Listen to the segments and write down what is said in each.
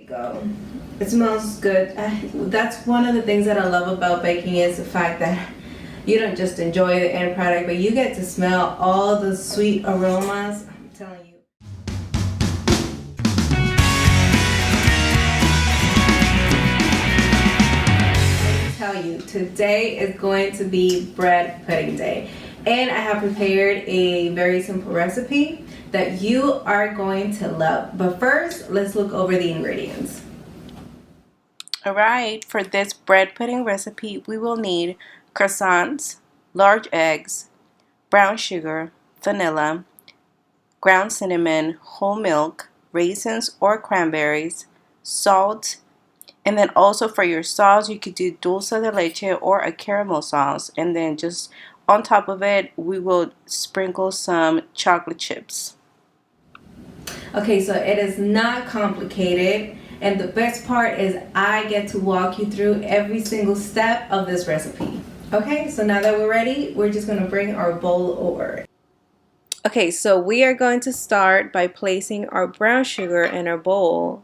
Go. It smells good. That's one of the things that I love about baking is the fact that you don't just enjoy the end product, but you get to smell all the sweet aromas. I'm telling you. Let me tell you, today is going to be bread pudding day. And I have prepared a very simple recipe that you are going to love. But first, let's look over the ingredients. Alright, for this bread pudding recipe, we will need croissants, large eggs, brown sugar, vanilla, ground cinnamon, whole milk, raisins or cranberries, salt, and then also for your sauce, you could do dulce de leche or a caramel sauce, and then just on top of it, we will sprinkle some chocolate chips. Okay, so it is not complicated, and the best part is I get to walk you through every single step of this recipe. Okay, so now that we're ready, we're just gonna bring our bowl over. Okay, so we are going to start by placing our brown sugar in our bowl.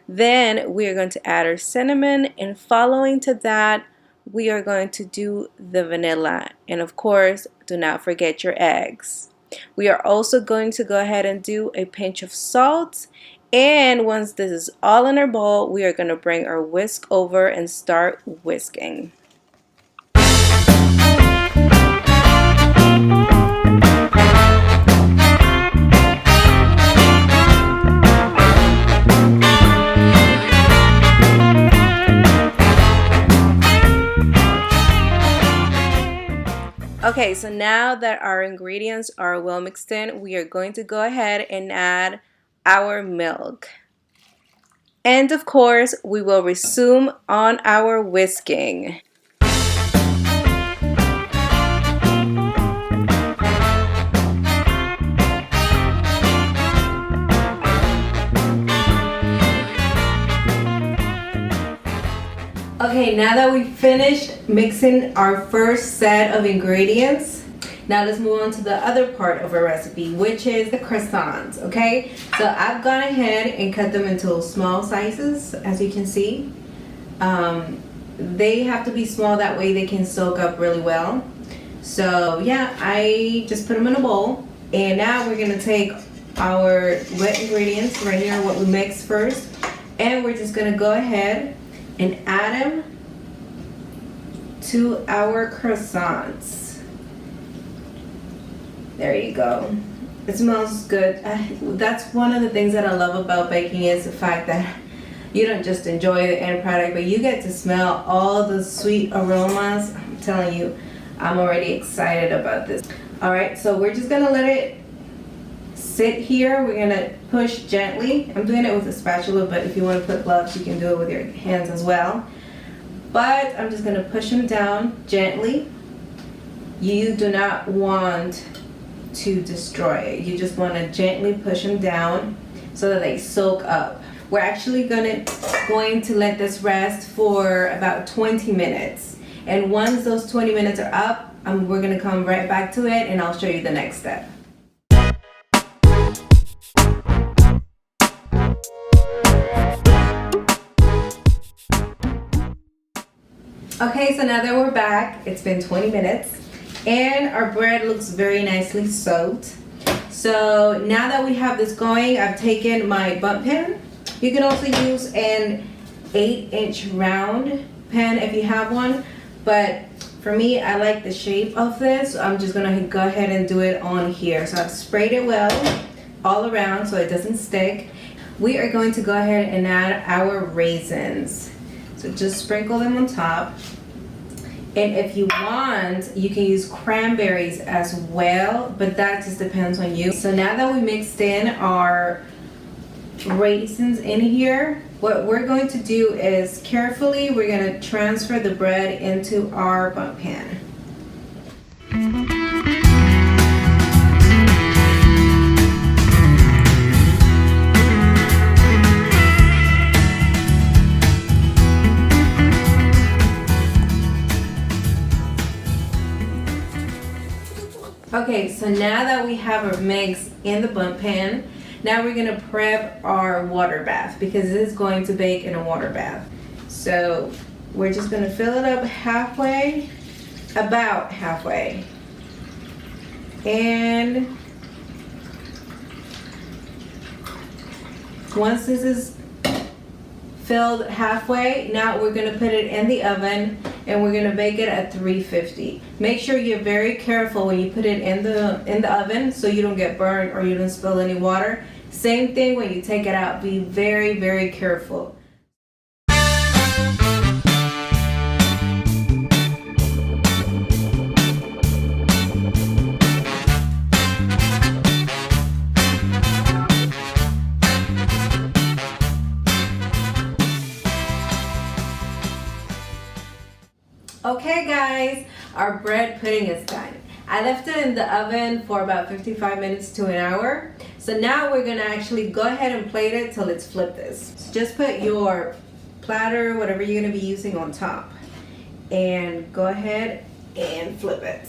Then we are going to add our cinnamon, and following to that, we are going to do the vanilla, and of course, do not forget your eggs. We are also going to go ahead and do a pinch of salt, and once this is all in our bowl, we are going to bring our whisk over and start whisking. Okay, so now that our ingredients are well mixed in, we are going to go ahead and add our milk. And of course, we will resume on our whisking. Okay, now that we've finished mixing our first set of ingredients, now let's move on to the other part of our recipe, which is the croissants, okay? So I've gone ahead and cut them into small sizes, as you can see. They have to be small, that way they can soak up really well. So yeah, I just put them in a bowl, and now we're gonna take our wet ingredients right here, what we mixed first, and we're just gonna go ahead and add them to our croissants. There you go. It smells good. That's one of the things that I love about baking is the fact that you don't just enjoy the end product, but you get to smell all the sweet aromas. I'm telling you, I'm already excited about this. All right, so we're just gonna let it sit here. We're gonna push gently. I'm doing it with a spatula, but if you want to put gloves, you can do it with your hands as well. But I'm just gonna push them down gently. You do not want to destroy it. You just want to gently push them down so that they soak up. We're actually going to let this rest for about 20 minutes. And once those 20 minutes are up, we're gonna come right back to it, and I'll show you the next step. Okay, so now that we're back, it's been 20 minutes and our bread looks very nicely soaked. So now that we have this going, I've taken my bundt pan. You can also use an 8-inch round pan if you have one, but for me, I like the shape of this, so I'm just gonna go ahead and do it on here. So I've sprayed it well all around so it doesn't stick. We are going to go ahead and add our raisins. So just sprinkle them on top. And if you want, you can use cranberries as well, but that just depends on you. So now that we mixed in our raisins in here, what we're going to do is carefully, we're gonna transfer the bread into our bundt pan. Okay, so now that we have our mix in the bundt pan, Now we're gonna prep our water bath because this is going to bake in a water bath. So we're just gonna fill it up halfway, about halfway. And once this is filled halfway, now we're gonna put it in the oven and we're gonna bake it at 350. Make sure you're very careful when you put it in the oven so you don't get burned or you don't spill any water. Same thing when you take it out, be very, very careful. Okay guys, our bread pudding is done. I left it in the oven for about 55 minutes to an hour. So now we're gonna actually go ahead and plate it till it's flipped this. So just put your platter, whatever you're gonna be using, on top. And go ahead and flip it.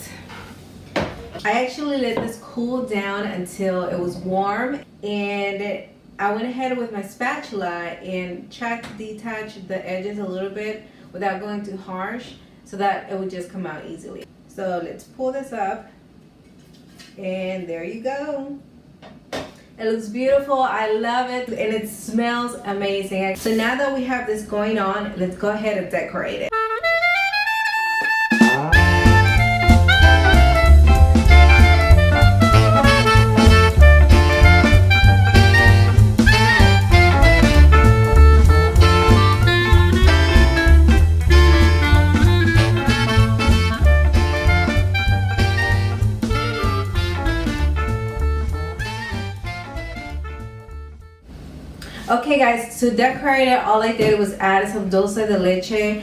I actually let this cool down until it was warm, and I went ahead with my spatula and tried to detach the edges a little bit without going too harsh, so that it would just come out easily. So let's pull this up, and there you go. It looks beautiful, I love it, and it smells amazing. So now that we have this going on, let's go ahead and decorate it. Okay guys, to decorate it, all I did was add some dulce de leche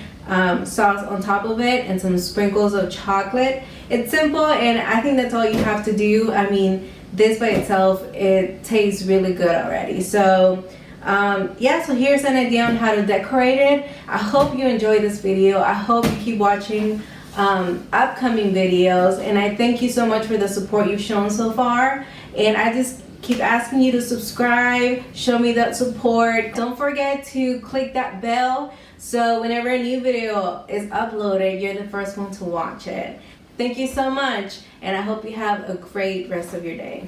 sauce on top of it and some sprinkles of chocolate. It's simple, and I think that's all you have to do. I mean, this by itself, it tastes really good already. So yeah, so here's an idea on how to decorate it. I hope you enjoyed this video. I hope you keep watching upcoming videos, and I thank you so much for the support you've shown so far. And I just keep asking you to subscribe, show me that support. Don't forget to click that bell so whenever a new video is uploaded, you're the first one to watch it. Thank you so much, and I hope you have a great rest of your day.